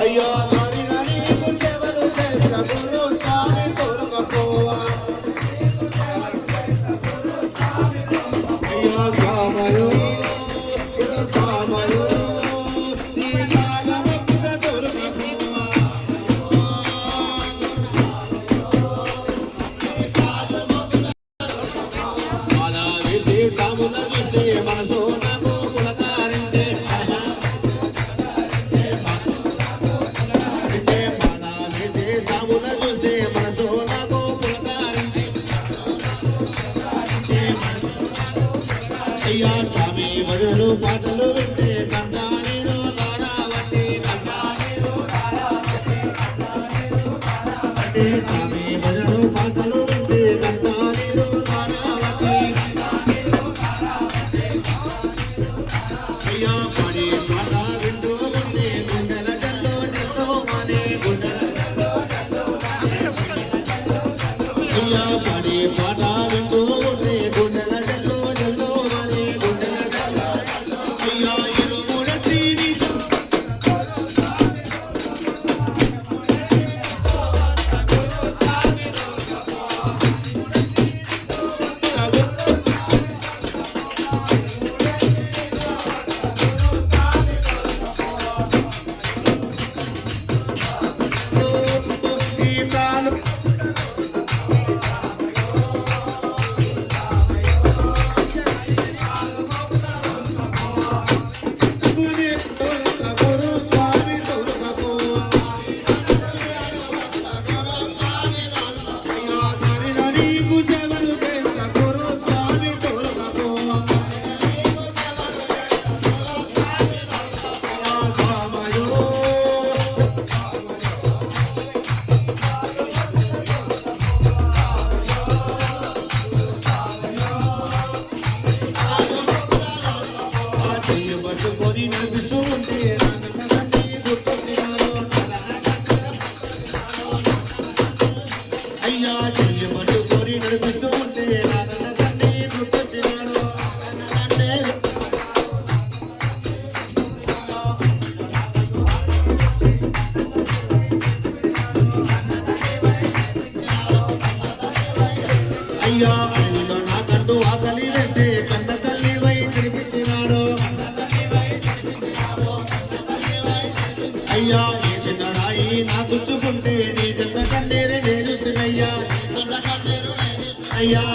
అయ్యా నీకు సేవలు చేస్తా గురు స్వామి తోలుకపోవా అయ్యా సామయు సామయు నీ నాగముక్త తోలుకపోవా అలా వేసి సాముల విస్తే మనసు నాకు పులకారించే అయ్యా స్వామి భజనలు పాటలు వింటే కంటా నీరు ధారావతి స్వామి భజనలు పాటలు వింటే కంటా నీరు ధారావతి అయ్యా పడి పాట వింటూ ఉంటే గుండెల జల్లు జల్లు మానే గుండెల అయ్యా పడి పాట వింటూ ఉంటే గుండెల జల్లు జల్లు మానే గుండెల అయ్యా ఇరుముడ తీరి అయ్యా చెయ్యబట్టుకొని నడిపిస్తూ ఉంటే తండ్రి గుర్తొచ్చినాడు అయ్యా అయ్యో నాకంటూ ఆకలి వెంటే కన్న తల్లి వై తినిపించినాడు అయ్యా ఈ చిన్న రాయి నా గుచ్చుకుంటే నీ చెత్త కన్నీరు నేను అయ్యా